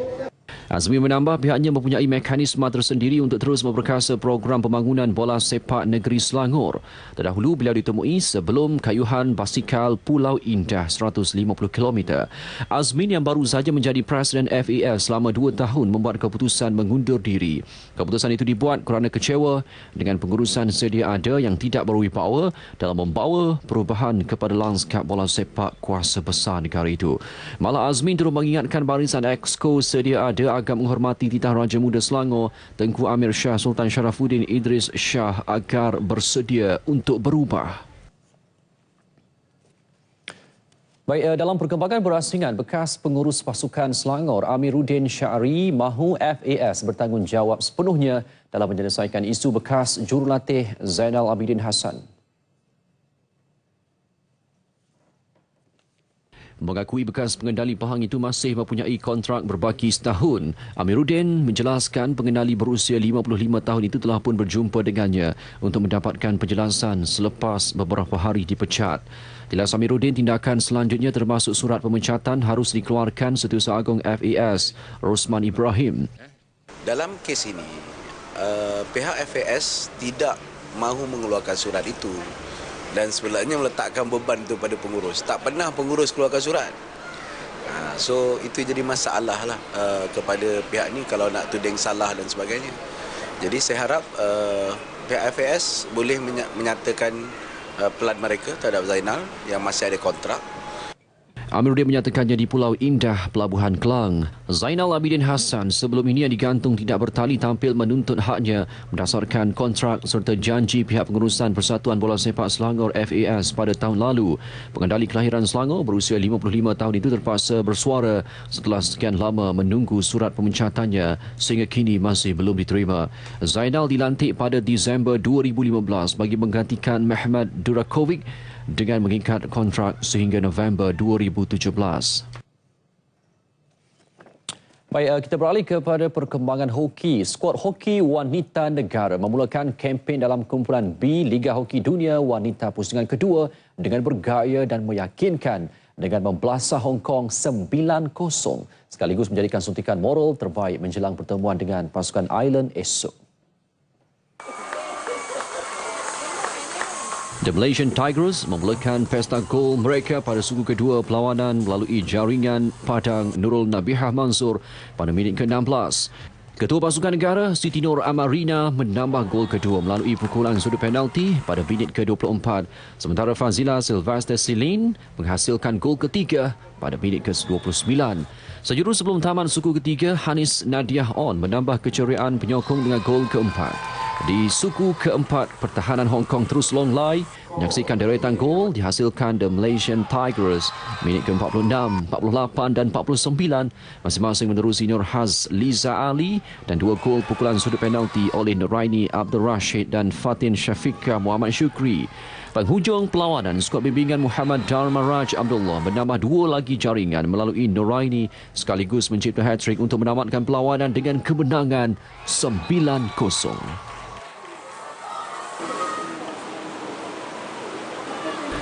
Azmi menambah pihaknya mempunyai mekanisme tersendiri untuk terus memperkasa program pembangunan bola sepak negeri Selangor. Terdahulu beliau ditemui sebelum kayuhan basikal Pulau Indah 150 km. Azmin yang baru saja menjadi Presiden FAS selama 2 tahun membuat keputusan mengundur diri. Keputusan itu dibuat kerana kecewa dengan pengurusan sedia ada yang tidak berwibawa dalam membawa perubahan kepada lanskap bola sepak kuasa besar negara itu. Malah Azmin turut mengingatkan barisan Exco sedia ada agar menghormati titah Raja Muda Selangor Tengku Amir Shah Sultan Sharafuddin Idris Shah agar bersedia untuk berubah. Baik, dalam perkembangan berasingan, bekas pengurus pasukan Selangor Amiruddin Syari mahu FAS bertanggungjawab sepenuhnya dalam menyelesaikan isu bekas jurulatih Zainal Abidin Hassan. Mengakui bekas pengendali Pahang itu masih mempunyai kontrak berbaki setahun, Amiruddin menjelaskan pengendali berusia 55 tahun itu telah pun berjumpa dengannya untuk mendapatkan penjelasan selepas beberapa hari dipecat. Jelas Amiruddin, tindakan selanjutnya termasuk surat pemecatan harus dikeluarkan Setiausaha Agung FAS, Rosman Ibrahim. Dalam kes ini, pihak FAS tidak mahu mengeluarkan surat itu. Dan sebenarnya meletakkan beban itu pada pengurus. Tak pernah pengurus keluarkan surat. So itu jadi masalah lah kepada pihak ni kalau nak tuding salah dan sebagainya. Jadi saya harap pihak FAS boleh menyatakan pelan mereka terhadap Zainal yang masih ada kontrak. Amiruddin menyatakannya di Pulau Indah, Pelabuhan Kelang. Zainal Abidin Hassan sebelum ini yang digantung tidak bertali tampil menuntut haknya berdasarkan kontrak serta janji pihak pengurusan Persatuan Bola Sepak Selangor FAS pada tahun lalu. Pengendali kelahiran Selangor berusia 55 tahun itu terpaksa bersuara setelah sekian lama menunggu surat pemecatannya sehingga kini masih belum diterima. Zainal dilantik pada Disember 2015 bagi menggantikan Mehmet Durakovic dengan mengikat kontrak sehingga November 2017. Baik, kita beralih kepada perkembangan hoki. Skuad hoki wanita negara memulakan kempen dalam kumpulan B Liga Hoki Dunia Wanita Pusingan Kedua dengan bergaya dan meyakinkan dengan membelasah Hong Kong 9-0 sekaligus menjadikan suntikan moral terbaik menjelang pertemuan dengan pasukan Island esok. The Malaysian Tigers memulakan pesta gol mereka pada suku kedua perlawanan melalui jaringan Padang Nurul Nabihah Mansur pada minit ke-16. Ketua Pasukan Negara Siti Nur Amarina menambah gol kedua melalui pukulan sudut penalti pada minit ke-24, sementara Fazila Sylvester Silin menghasilkan gol ketiga pada minit ke-29. Sejurus sebelum taman suku ketiga, Hanis Nadiah On menambah keceriaan penyokong dengan gol keempat. Di suku keempat, pertahanan Hong Kong terus longlai menyaksikan deretan gol dihasilkan The Malaysian Tigers minit ke-46, 48 dan 49 masing-masing menerusi Nurhaz Liza Ali dan 2 gol pukulan sudut penalti oleh Nuraini Abdul Rashid dan Fatin Syafiqah Muhammad Syukri. Penghujung perlawanan, skuad bimbingan Muhammad Dharma Raj Abdullah menambah 2 lagi jaringan melalui Nuraini sekaligus mencipta hat-trick untuk menamatkan perlawanan dengan kemenangan 9-0.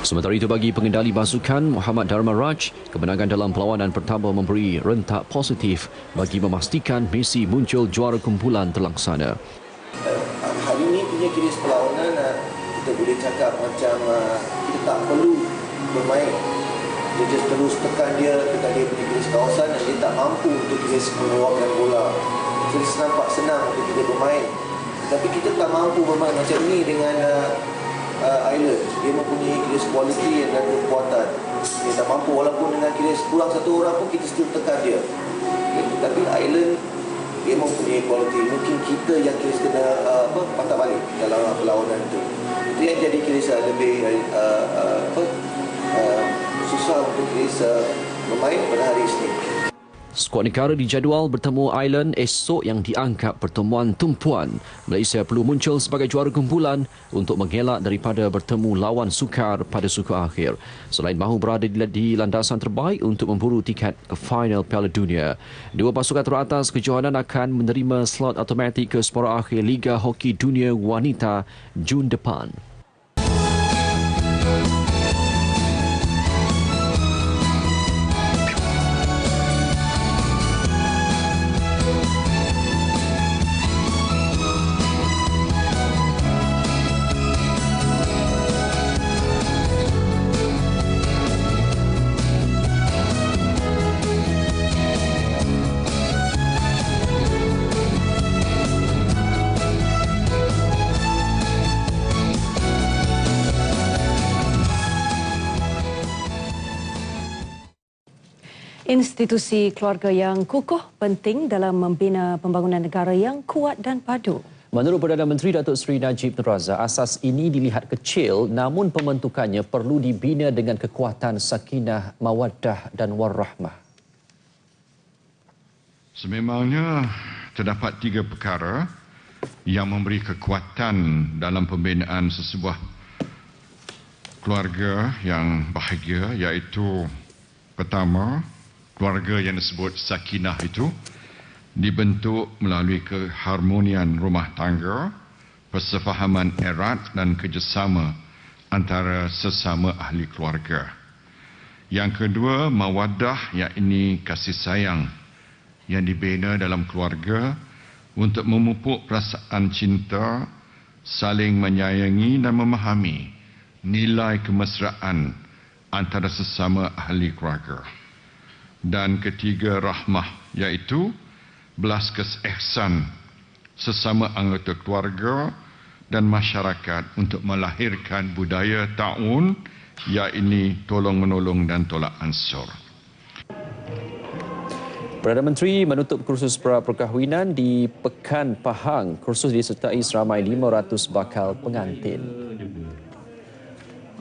Sementara itu bagi pengendali pasukan Muhammad Dharma Raj, kemenangan dalam perlawanan pertama memberi rentak positif bagi memastikan misi muncul juara kumpulan terlaksana. Hari ini punya kiris perlawanan kita boleh cakap macam kita tak perlu bermain. Dia just terus tekan dia punya kiris kawasan dan dia tak mampu untuk kiris mengeluarkan bola. Jadi nampak senang untuk kita bermain. Tapi kita tak mampu bermain macam ni dengan Island. Dia mempunyai kiris kualiti dan kekuatan. Dia tak mampu walaupun dengan kiris kurang satu orang pun kita still tekan dia. Tapi Island dia mempunyai kualiti. Mungkin kita yang kiris kena patah balik dalam perlawanan itu. Itu yang jadi kiris lebih susah untuk kiris bermain pada hari Isnin. Skuad negara dijadual bertemu Island esok yang dianggap pertemuan tumpuan. Malaysia perlu muncul sebagai juara kumpulan untuk mengelak daripada bertemu lawan sukar pada suku akhir. Selain mahu berada di landasan terbaik untuk memburu tiket ke final Piala Dunia, 2 pasukan teratas kejohanan akan menerima slot automatik ke separuh akhir Liga Hoki Dunia Wanita Jun depan. Institusi keluarga yang kukuh penting dalam membina pembangunan negara yang kuat dan padu. Menurut Perdana Menteri Datuk Seri Najib Tun Razak, asas ini dilihat kecil namun pembentukannya perlu dibina dengan kekuatan sakinah, mawaddah dan warahmah. Sememangnya terdapat 3 perkara yang memberi kekuatan dalam pembinaan sesebuah keluarga yang bahagia, iaitu pertama, keluarga yang disebut sakinah itu dibentuk melalui keharmonian rumah tangga, persefahaman erat dan kerjasama antara sesama ahli keluarga. Yang kedua, mawaddah, iaitu kasih sayang yang dibina dalam keluarga untuk memupuk perasaan cinta, saling menyayangi dan memahami nilai kemesraan antara sesama ahli keluarga. Dan ketiga, rahmah, iaitu belas ihsan sesama anggota keluarga dan masyarakat untuk melahirkan budaya ta'un, iaitu tolong-menolong dan tolak ansur. Perdana Menteri menutup kursus pra-perkahwinan di Pekan Pahang. Kursus disertai seramai 500 bakal pengantin.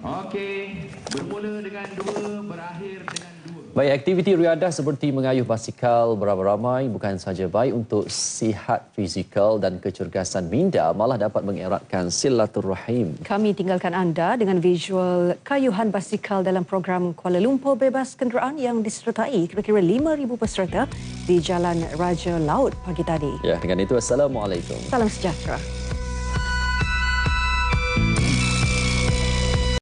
Okey, bermula dengan 2, berakhir dengan 2. Baik, aktiviti riadah seperti mengayuh basikal beramai-ramai bukan sahaja baik untuk sihat fizikal dan kecergasan minda, malah dapat mengeratkan silaturahim. Kami tinggalkan anda dengan visual kayuhan basikal dalam program Kuala Lumpur Bebas Kenderaan yang disertai kira-kira 5,000 peserta di Jalan Raja Laut pagi tadi. Ya, dengan itu, Assalamualaikum. Salam sejahtera.